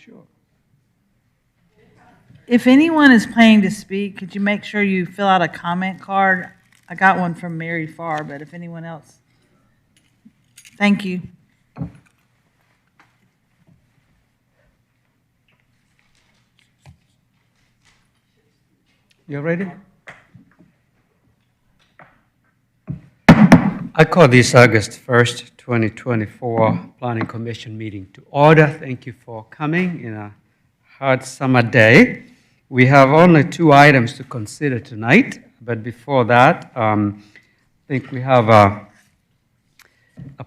Sure. If anyone is planning to speak, could you make sure you fill out a comment card? I got one from Mary Farr, but if anyone else. Thank you. You ready? I call this August 1st, 2024 Planning Commission meeting to order. Thank you for coming in a hot summer day. We have only 2 items to consider tonight, but before that, I think we have a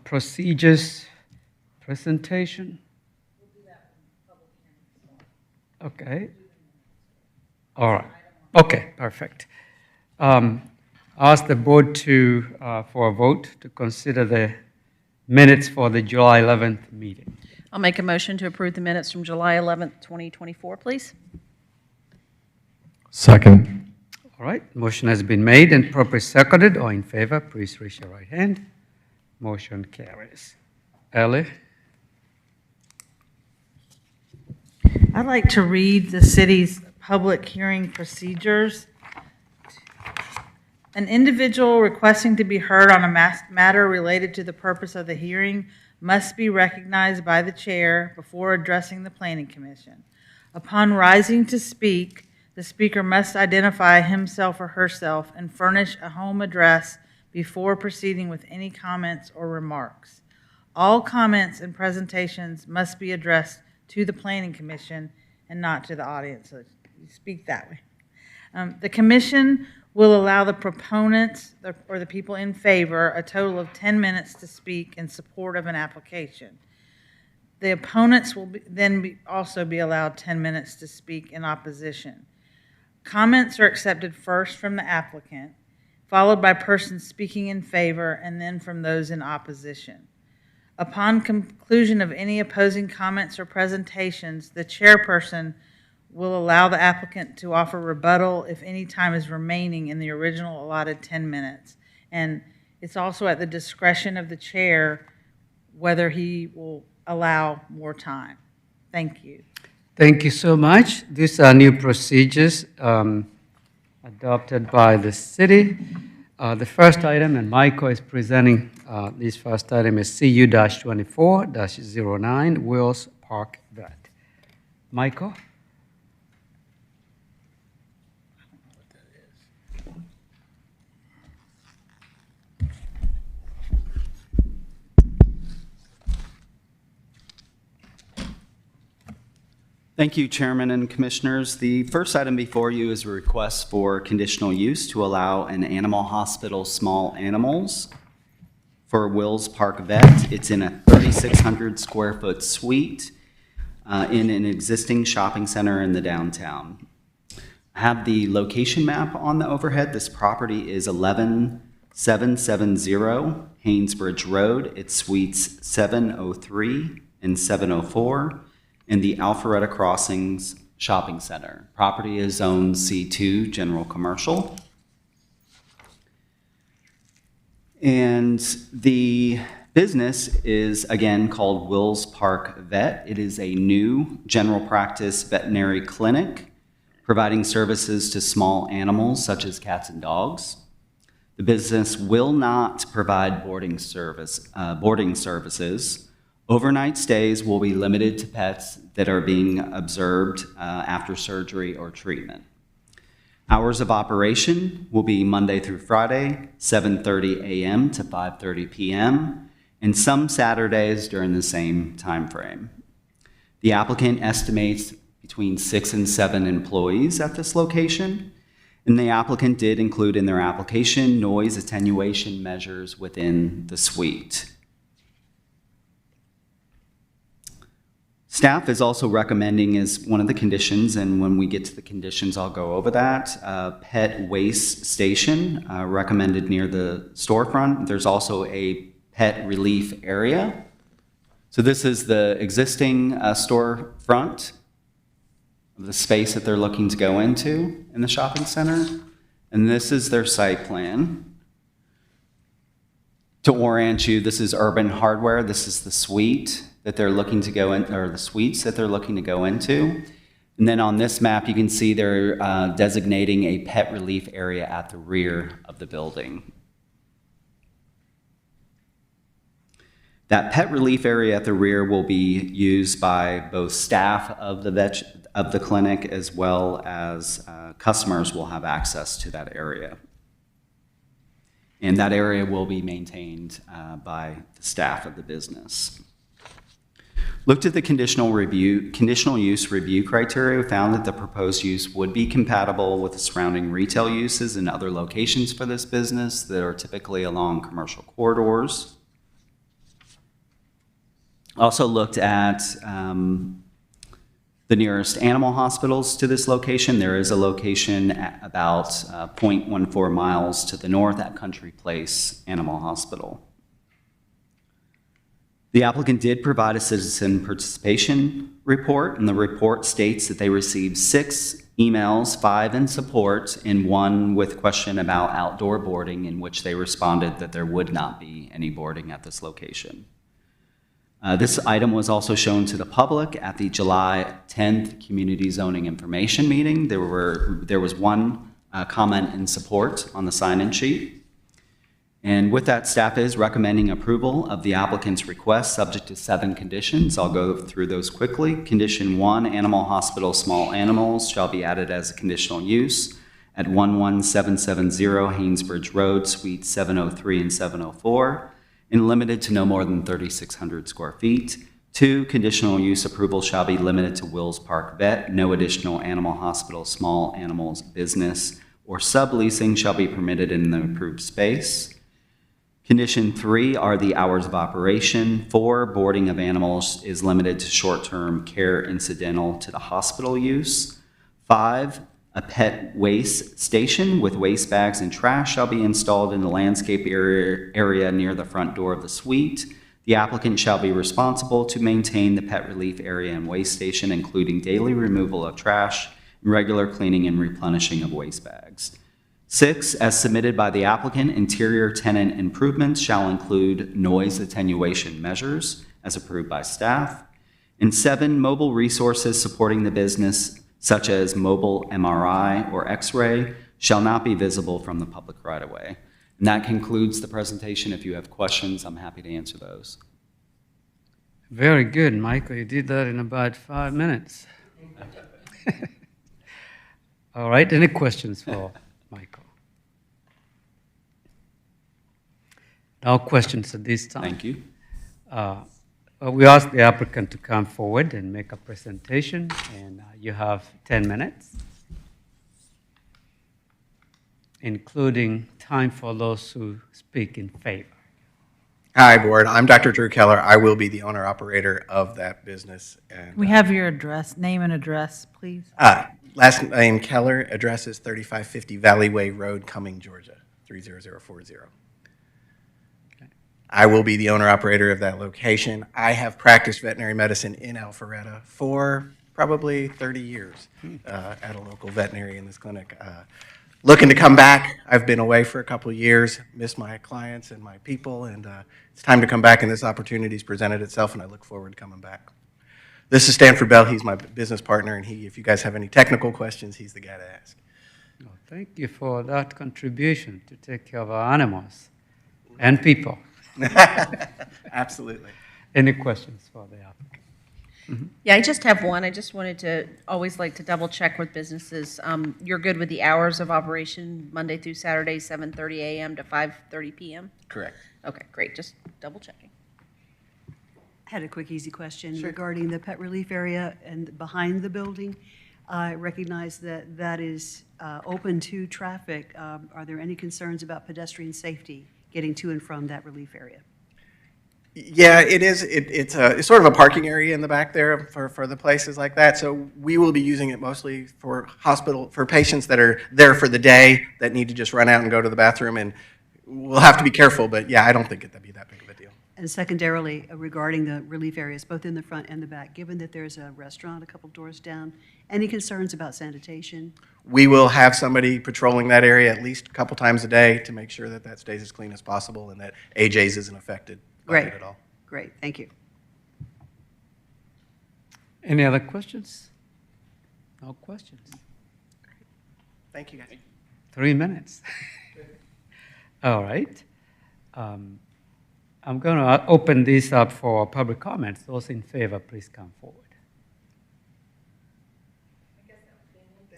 procedures presentation. Okay. All right. Okay, perfect. Ask the board for a vote to consider the minutes for the July 11th meeting. I'll make a motion to approve the minutes from July 11th, 2024, please. Second. All right, motion has been made and properly seconded. All in favor, please raise your right hand. Motion carries. Ellie? I'd like to read the city's public hearing procedures. An individual requesting to be heard on a matter related to the purpose of the hearing must be recognized by the chair before addressing the Planning Commission. Upon rising to speak, the speaker must identify himself or herself and furnish a home address before proceeding with any comments or remarks. All comments and presentations must be addressed to the Planning Commission and not to the audience, so you speak that way. The Commission will allow the proponents or the people in favor a total of 10 minutes to speak in support of an application. The opponents will also be allowed 10 minutes to speak in opposition. Comments are accepted first from the applicant, followed by persons speaking in favor, and then from those in opposition. Upon conclusion of any opposing comments or presentations, the chairperson will allow the applicant to offer rebuttal if any time is remaining in the original allotted 10 minutes. And it's also at the discretion of the chair whether he will allow more time. Thank you. Thank you so much. These are new procedures adopted by the city. The first item, and Michael is presenting this first item, is CU-24-09, Wills Park Vet. Michael? Thank you, Chairman and Commissioners. The first item before you is a request for conditional use to allow an animal hospital small animals for Wills Park Vet. It's in a 3,600 square foot suite in an existing shopping center in the downtown. I have the location map on the overhead. This property is 11770 Haynesbridge Road. It's suites 703 and 704. In the Alpharetta Crossings Shopping Center. Property is zoned C2 General Commercial. And the business is, again, called Wills Park Vet. It is a new general practice veterinary clinic providing services to small animals such as cats and dogs. The business will not provide boarding services. Overnight stays will be limited to pets that are being observed after surgery or treatment. Hours of operation will be Monday through Friday, 7:30 a.m. to 5:30 p.m., and some Saturdays during the same time frame. The applicant estimates between 6 and 7 employees at this location, and the applicant did include in their application noise attenuation measures within the suite. Staff is also recommending as one of the conditions, and when we get to the conditions, I'll go over that, pet waste station recommended near the storefront. There's also a pet relief area. So this is the existing storefront of the space that they're looking to go into in the shopping center. And this is their site plan. To orient you, this is Urban Hardware. This is the suite. that they're looking to go in, or the suites that they're looking to go into. And then on this map, you can see they're designating a pet relief area at the rear of the building. That pet relief area at the rear will be used by both staff of the clinic as well as customers will have access to that area. And that area will be maintained by the staff of the business. Looked at the conditional use review criteria, found that the proposed use would be compatible with the surrounding retail uses and other locations for this business that are typically along commercial corridors. Also looked at the nearest animal hospitals to this location. There is a location at about 0.14 miles to the north at Country Place Animal Hospital. The applicant did provide a citizen participation report, and the report states that they received 6 emails, 5 in support, and 1 with question about outdoor boarding, in which they responded that there would not be any boarding at this location. This item was also shown to the public at the July 10th Community Zoning Information Meeting. There was 1 comment in support on the sign-in sheet. And with that, staff is recommending approval of the applicant's request subject to 7 conditions. I'll go through those quickly. Condition 1, animal hospital small animals shall be added as a conditional use at 11770 Haynesbridge Road, Suites 703 and 704, and limited to no more than 3,600 square feet. 2, conditional use approval shall be limited to Wills Park Vet. No additional animal hospital small animals business or subleasing shall be permitted in the approved space. Condition 3 are the hours of operation. 4, boarding of animals is limited to short-term care incidental to the hospital use. 5, a pet waste station with waste bags and trash shall be installed in the landscape area near the front door of the suite. The applicant shall be responsible to maintain the pet relief area and waste station, including daily removal of trash and regular cleaning and replenishing of waste bags. 6, as submitted by the applicant, interior tenant improvements shall include noise attenuation measures as approved by staff. And 7, mobile resources supporting the business, such as mobile MRI or X-ray, shall not be visible from the public right-of-way. And that concludes the presentation. If you have questions, I'm happy to answer those. Very good, Michael. You did that in about 5 minutes. All right, any questions for Michael? No questions at this time. Thank you. We ask the applicant to come forward and make a presentation, and you have 10 minutes, including time for those who speak in favor. Hi, Board. I'm Dr. Drew Keller. I will be the owner-operator of that business. And, We have your address, name and address, please. last name Keller. Address is 3550 Valleyway Road, Cumming, Georgia, 30040. I will be the owner-operator of that location. I have practiced veterinary medicine in Alpharetta for probably 30 years at a local veterinary in this clinic. Looking to come back. I've been away for a couple of years, missed my clients and my people, and it's time to come back, and this opportunity's presented itself, and I look forward to coming back. This is Stanford Bell. He's my business partner, and if you guys have any technical questions, he's the guy to ask. Well, thank you for that contribution to take care of our animals and people. Absolutely. Any questions for the applicant? Yeah, I just have one. I just wanted to, always like to double check with businesses. You're good with the hours of operation, Monday through Saturday, 7:30 a.m. to 5:30 p.m.? Correct. Okay, great, just double checking. I had a quick, easy question regarding the pet relief area and behind the building. I recognize that that is open to traffic. Are there any concerns about pedestrian safety getting to and from that relief area? Yeah, it is. It's sort of a parking area in the back there for the places like that. So we will be using it mostly for patients that are there for the day that need to just run out and go to the bathroom. And we'll have to be careful, but yeah, I don't think it'd be that big of a deal. And secondarily, regarding the relief areas, both in the front and the back, given that there's a restaurant a couple doors down, any concerns about sanitation? We will have somebody patrolling that area at least a couple times a day to make sure that that stays as clean as possible and that AJ's isn't affected by it at all. Great, thank you. Any other questions? No questions. Thank you, guys. 3 minutes. All right. I'm going to open this up for public comments. Those in favor, please come forward.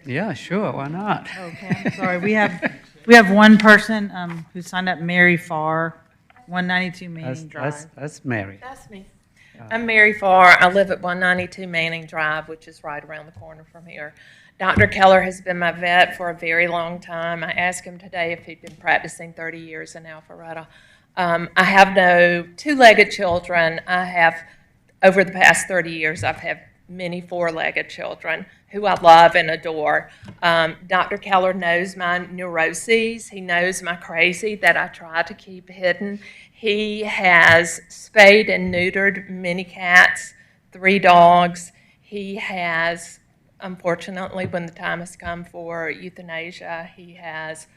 Yeah, sure. Why not? Okay, I'm sorry. We have one person who signed up, Mary Farr, 192 Manning Drive. That's Mary. That's me. I'm Mary Farr. I live at 192 Manning Drive, which is right around the corner from here. Dr. Keller has been my vet for a very long time. I asked him today if he'd been practicing 30 years in Alpharetta. I have no two-legged children. I have, over the past 30 years, I've had many four-legged children who I love and adore. Dr. Keller knows my neuroses. He knows my crazy that I try to keep hidden. He has spayed and neutered many cats, 3 dogs. He has, unfortunately, when the time has come for euthanasia, he has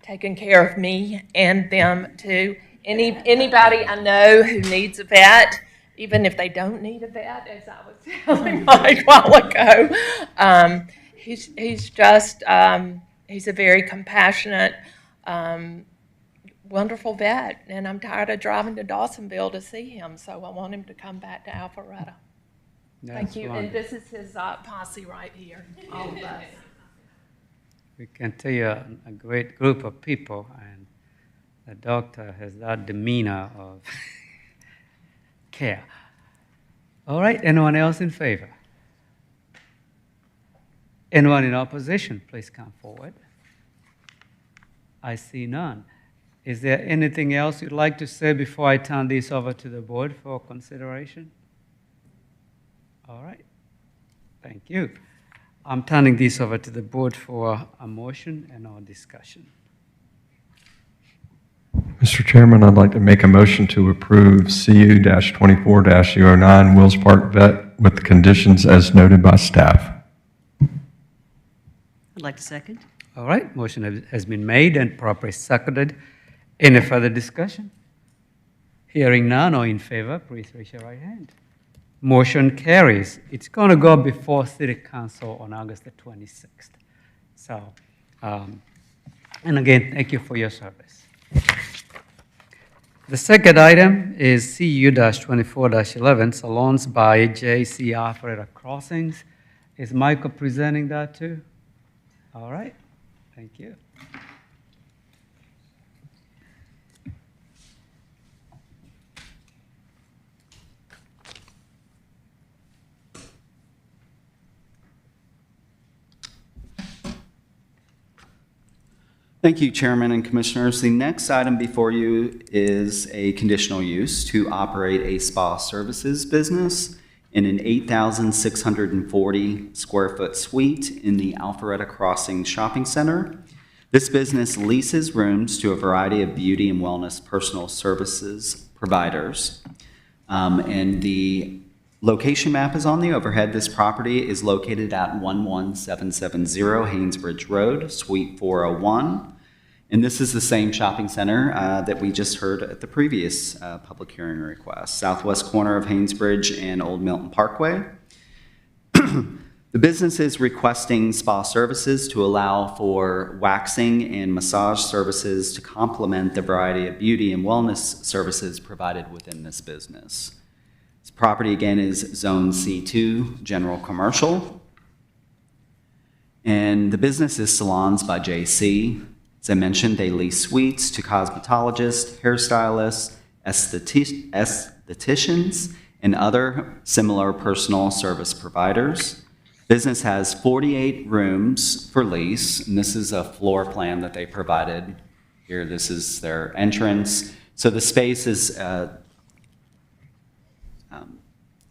taken care of me and them too. Anybody I know who needs a vet, even if they don't need a vet, as I was telling Mike a while ago, he's just, he's a very compassionate, wonderful vet, and I'm tired of driving to Dawsonville to see him, so I want him to come back to Alpharetta. Thank you, and this is his posse right here, all of us. We can tell you a great group of people, and the doctor has that demeanor of care. All right, anyone else in favor? Anyone in opposition, please come forward. I see none. Is there anything else you'd like to say before I turn this over to the board for consideration? All right, thank you. I'm turning this over to the board for a motion and our discussion. Mr. Chairman, I'd like to make a motion to approve CU-24-09 Wills Park Vet with the conditions as noted by staff. I'd like to second. All right, motion has been made and properly seconded. Any further discussion? Hearing none, or in favor, please raise your right hand. Motion carries. It's going to go before City Council on August the 26th. So, and again, thank you for your service. The second item is CU-24-11, Salons by J.C. Alpharetta Crossings. Is Michael presenting that too? All right, thank you. Thank you, Chairman and Commissioners. The next item before you is a conditional use to operate a spa services business in an 8,640 square foot suite in the Alpharetta Crossing Shopping Center. This business leases rooms to a variety of beauty and wellness personal services providers. And the location map is on the overhead. This property is located at 11770 Haynesbridge Road, Suite 401. And this is the same shopping center that we just heard at the previous public hearing request, southwest corner of Haynesbridge and Old Milton Parkway. The business is requesting spa services to allow for waxing and massage services to complement the variety of beauty and wellness services provided within this business. This property, again, is Zone C2, General Commercial. And the business is Salons by JC. As I mentioned, they lease suites to cosmetologists, hairstylists, estheticians, and other similar personal service providers. Business has 48 rooms for lease, and this is a floor plan that they provided here. This is their entrance. So the space is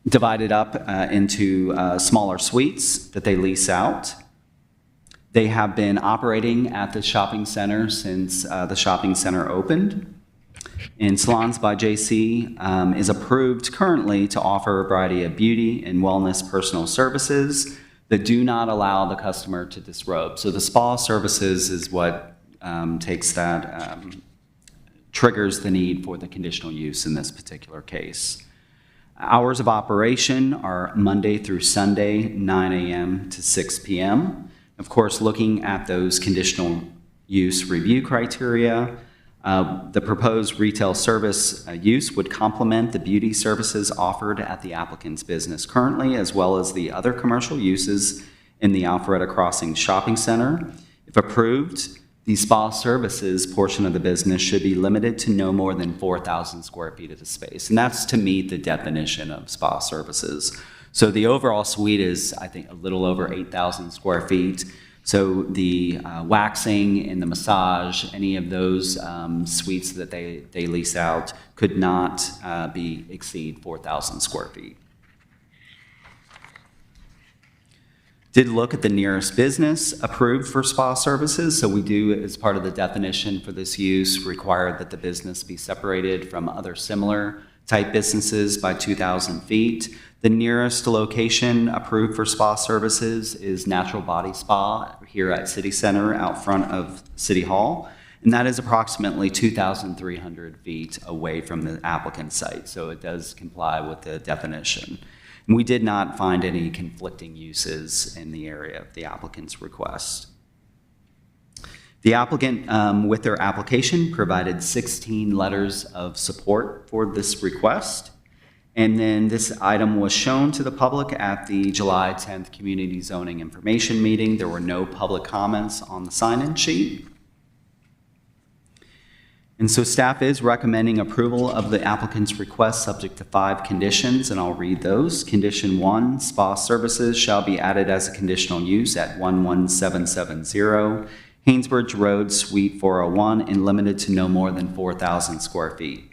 divided up into smaller suites that they lease out. They have been operating at the shopping center since the shopping center opened. And Salons by JC is approved currently to offer a variety of beauty and wellness personal services that do not allow the customer to disrobe. So the spa services is what takes that, triggers the need for the conditional use in this particular case. Hours of operation are Monday through Sunday, 9 a.m. to 6 p.m. Of course, looking at those conditional use review criteria, the proposed retail service use would complement the beauty services offered at the applicant's business currently, as well as the other commercial uses in the Alpharetta Crossing Shopping Center. If approved, the spa services portion of the business should be limited to no more than 4,000 square feet of the space, and that's to meet the definition of spa services. So the overall suite is, I think, a little over 8,000 square feet. So the waxing and the massage, any of those suites that they lease out could not exceed 4,000 square feet. Did look at the nearest business approved for spa services. So we do, as part of the definition for this use, require that the business be separated from other similar type businesses by 2,000 feet. The nearest location approved for spa services is Natural Body Spa here at City Center out front of City Hall. And that is approximately 2,300 feet away from the applicant's site. So it does comply with the definition. And we did not find any conflicting uses in the area of the applicant's request. The applicant, with their application, provided 16 letters of support for this request. And then this item was shown to the public at the July 10th Community Zoning Information Meeting. There were no public comments on the sign-in sheet. And so staff is recommending approval of the applicant's request subject to 5 conditions, and I'll read those. Condition 1, spa services shall be added as a conditional use at 11770 Haynesbridge Road, Suite 401, and limited to no more than 4,000 square feet.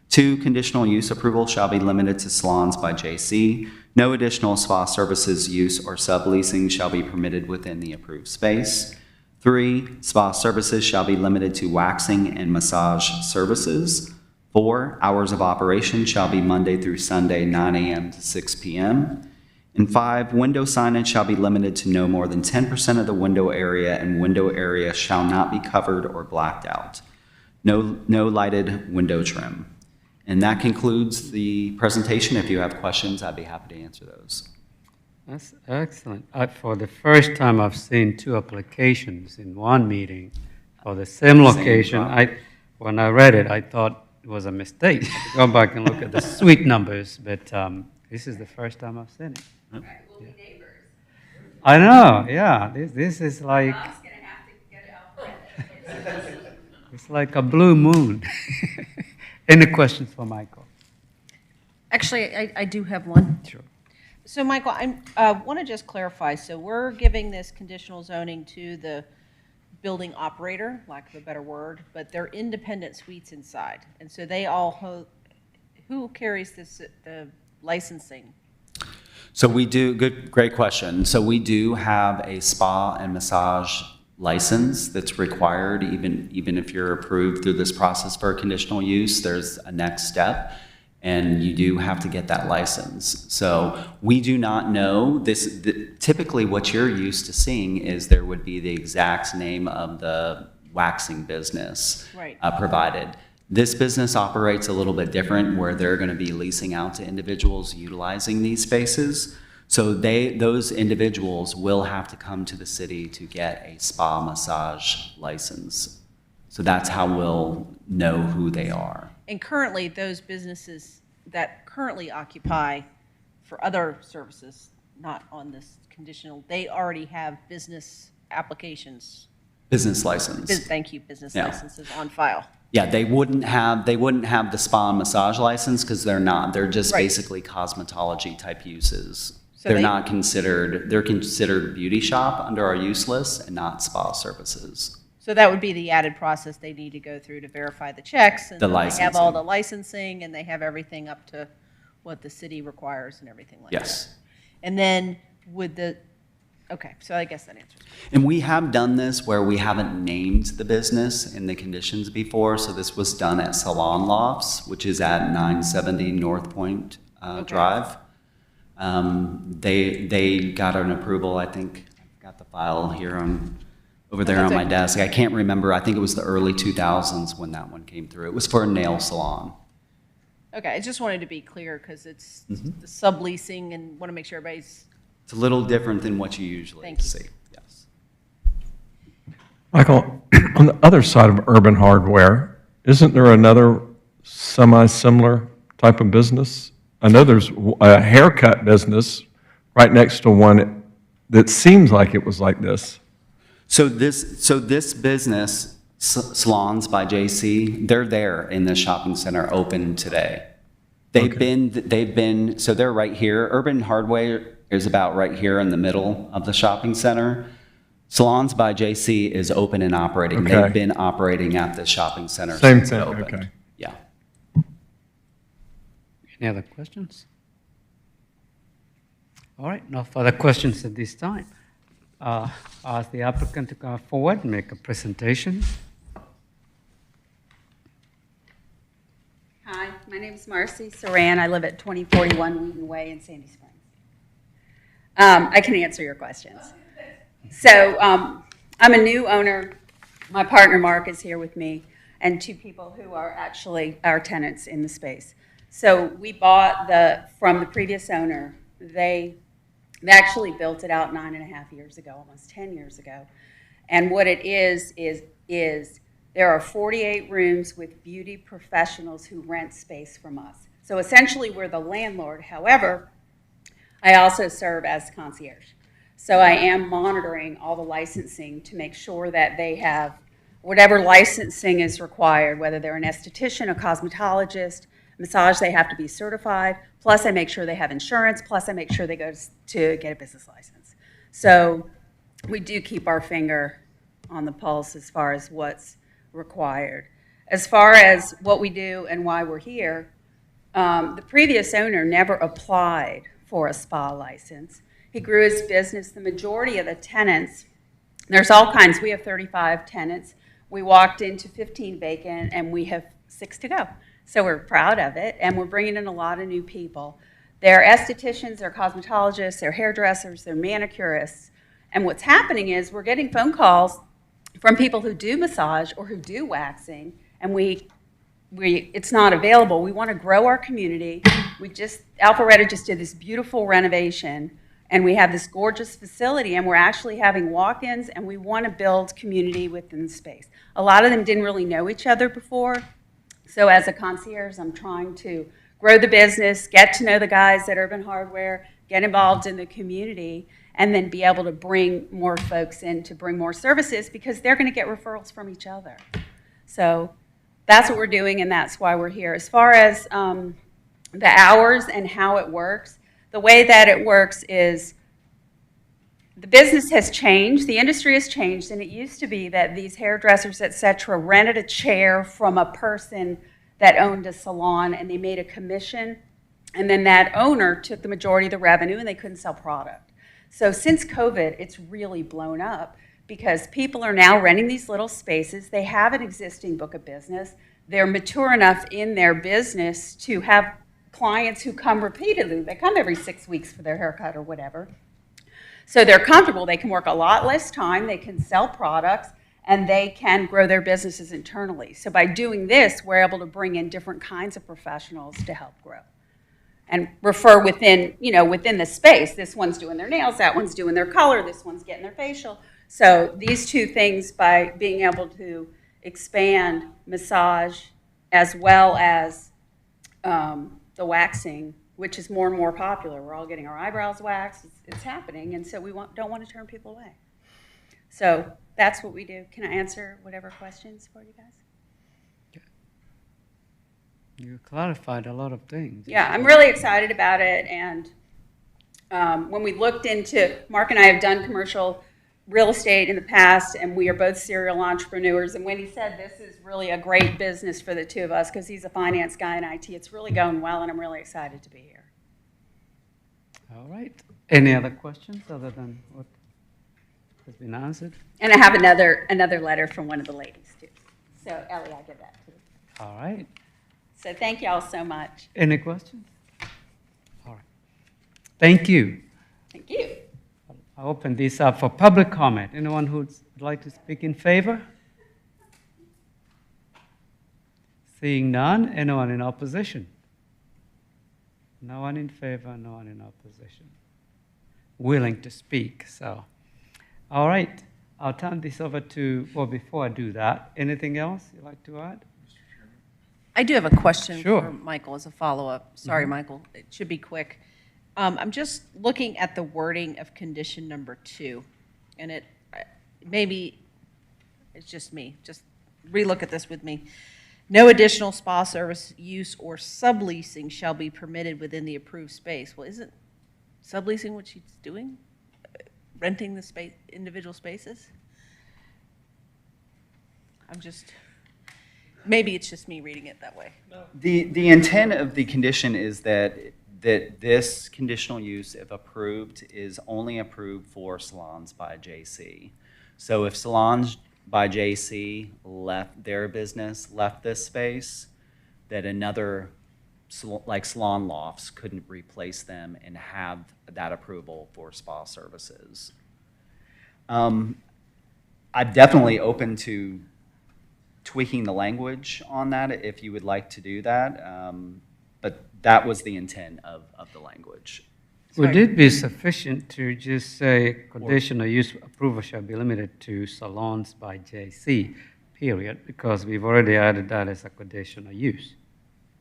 2, conditional use approval shall be limited to salons by JC. No additional spa services use or subleasing shall be permitted within the approved space. 3, spa services shall be limited to waxing and massage services. 4, hours of operation shall be Monday through Sunday, 9 a.m. to 6 p.m. And 5, window signage shall be limited to no more than 10% of the window area, and window area shall not be covered or blacked out. No lighted window trim. And that concludes the presentation. If you have questions, I'd be happy to answer those. That's excellent. For the first time, I've seen 2 applications in one meeting for the same location. When I read it, I thought it was a mistake. I had to go back and look at the suite numbers, but this is the first time I've seen it. All right, we'll be neighbors. I know, yeah. This is like, Mom's gonna have to get Alpharetta. it's like a blue moon. Any questions for Michael? Actually, I do have one. Sure. So, Michael, I want to just clarify. So we're giving this conditional zoning to the building operator, lack of a better word, but they're independent suites inside. And so they all, who carries the licensing? So we do, great question. So we do have a spa and massage license that's required, even if you're approved through this process for a conditional use, there's a next step, and you do have to get that license. So we do not know this. Typically what you're used to seeing is there would be the exact name of the waxing business provided. This business operates a little bit different, where they're going to be leasing out to individuals utilizing these spaces. So those individuals will have to come to the city to get a spa massage license. So that's how we'll know who they are. And currently, those businesses that currently occupy for other services, not on this conditional, they already have business applications. Business license. Thank you, business licenses on file. Yeah, they wouldn't have the spa and massage license because they're not. They're just basically cosmetology type uses. So they're considered beauty shop under our use list and not spa services. So that would be the added process they need to go through to verify the checks. And the they have all the licensing, and they have everything up to what the city requires and everything like that. Yes. And then okay, so I guess that answers it. And we have done this where we haven't named the business in the conditions before. So this was done at Salon Lofts, which is at 970 North Point Drive. They got an approval. I think I've got the file here over there on my desk. I can't remember. I think it was the early 2000s when that one came through. It was for a nail salon. Okay, I just wanted to be clear because it's the subleasing and want to make sure everybody's, It's a little different than what you usually Thank you. see. Yes. Michael, on the other side of Urban Hardware, isn't there another semi-similar type of business? I know there's a haircut business right next to one that seems like it was like this. So this business, Salons by JC, they're there in the shopping center, open today. They've been, so they're right here. Urban Hardware is about right here in the middle of the shopping center. Salons by JC is open and operating. Okay. They've been operating at the shopping center Same since it thing, opened. okay. Yeah. Any other questions? All right, no further questions at this time. Ask the applicant to come forward and make a presentation. Hi, my name is Marcy Saran. I live at 2041 Wheaton Way in Sandy Springs. I can answer your questions. So I'm a new owner. My partner Mark is here with me, and two people who are actually our tenants in the space. So we bought from the previous owner. They actually built it out 9.5 years ago, almost 10 years ago. And what it is there are 48 rooms with beauty professionals who rent space from us. So essentially, we're the landlord. However, I also serve as concierge. So I am monitoring all the licensing to make sure that they have whatever licensing is required, whether they're an esthetician, a cosmetologist, massage, they have to be certified. Plus, I make sure they have insurance. Plus, I make sure they go to get a business license. So we do keep our finger on the pulse as far as what's required. As far as what we do and why we're here, the previous owner never applied for a spa license. He grew his business. The majority of the tenants, there's all kinds. We have 35 tenants. We walked into 15 vacant, and we have 6 to go. So we're proud of it, and we're bringing in a lot of new people. They're estheticians, they're cosmetologists, they're hairdressers, they're manicurists. And what's happening is we're getting phone calls from people who do massage or who do waxing, and it's not available. We want to grow our community. Alpharetta just did this beautiful renovation, and we have this gorgeous facility, and we're actually having walk-ins, and we want to build community within the space. A lot of them didn't really know each other before. So as a concierge, I'm trying to grow the business, get to know the guys at Urban Hardware, get involved in the community, and then be able to bring more folks in to bring more services because they're going to get referrals from each other. So that's what we're doing, and that's why we're here. As far as the hours and how it works, the way that it works is the business has changed, the industry has changed, and it used to be that these hairdressers, et cetera, rented a chair from a person that owned a salon, and they made a commission, and then that owner took the majority of the revenue, and they couldn't sell product. So since COVID, it's really blown up because people are now renting these little spaces. They have an existing book of business. They're mature enough in their business to have clients who come repeatedly. They come every 6 weeks for their haircut or whatever. So they're comfortable. They can work a lot less time. They can sell products, and they can grow their businesses internally. So by doing this, we're able to bring in different kinds of professionals to help grow and refer within the space. This one's doing their nails, that one's doing their color, this one's getting their facial. So these two things, by being able to expand massage as well as the waxing, which is more and more popular. We're all getting our eyebrows waxed. It's happening, and so we don't want to turn people away. So that's what we do. Can I answer whatever questions for you guys? You clarified a lot of things. Yeah, I'm really excited about it, and when we looked into, Mark and I have done commercial real estate in the past, and we are both serial entrepreneurs, and when he said this is really a great business for the two of us, because he's a finance guy in IT, it's really going well, and I'm really excited to be here. All right. Any other questions other than what has been answered? And I have another letter from one of the ladies, too. So, Ellie, I'll give that to you. All right. So thank you all so much. Any questions? All right. Thank you. Thank you. I open this up for public comment. Anyone who'd like to speak in favor? Seeing none, anyone in opposition? No one in favor, no one in opposition. Willing to speak, so. All right, I'll turn this over to, well, before I do that, anything else you'd like to add? I do have a question Sure. for Michael as a follow-up. Sorry, Michael, it should be quick. I'm just looking at the wording of condition number 2, and maybe it's just me. Just relook at this with me. No additional spa service use or subleasing shall be permitted within the approved space. Well, isn't subleasing what she's doing? Renting the space, individual spaces? Maybe it's just me reading it that way. The intent of the condition is that this conditional use, if approved, is only approved for salons by JC. So if salons by JC left their business, left this space, that another, like salon lofts, couldn't replace them and have that approval for spa services. I'm definitely open to tweaking the language on that if you would like to do that, but that was the intent of the language. Would it be sufficient to just say conditional use approval shall be limited to salons by JC, period? Because we've already added that as a conditional use.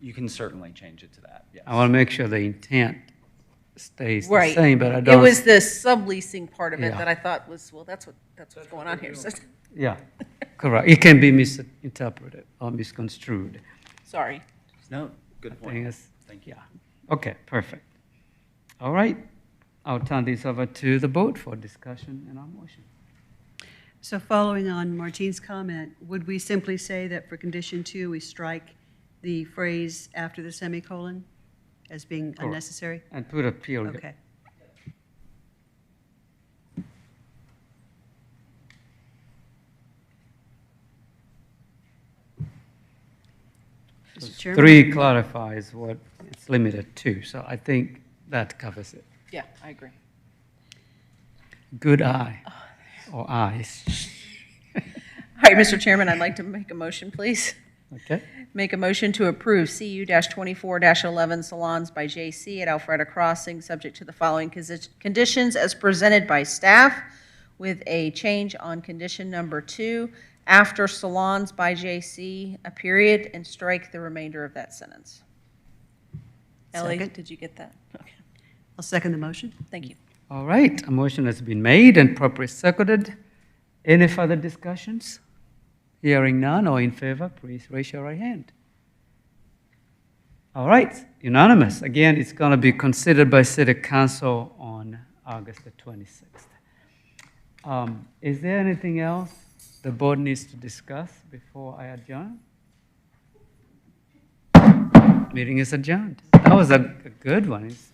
You can certainly change it to that, yes. I want to make sure the intent stays the Right. same, but I It don't. was the subleasing part of it Yeah. that I thought was, well, that's what's going on here. So, Yeah, correct. It can be misinterpreted or misconstrued. sorry. No, good I think point. it's- Thank you. Yeah. Okay, perfect. All right. I'll turn this over to the board for discussion and our motion. So following on Martine's comment, would we simply say that for condition 2, we strike the phrase after the semicolon as being Correct. unnecessary? And put a period. Okay. Mr. Chairman? 3 clarifies what it's limited to, so I think that covers it. Yeah, I agree. Good eye, or eyes. All right, Mr. Chairman, I'd like to make a motion, please. Okay, Make a motion to approve CU-24-11 salons by JC at Alpharetta Crossing, subject to the following conditions as presented by staff, with a change on condition number 2, after salons by JC, a period, and strike the remainder of that sentence. Ellie, Second. did you get that? Okay, I'll second the motion. thank you. all right, a motion has been made and properly seconded. Any further discussions? Hearing none, all in favor, please raise your right hand. All right, unanimous. Again, it's going to be considered by City Council on August the 26th. Is there anything else the board needs to discuss before I adjourn? Meeting is adjourned. That was a good one. It's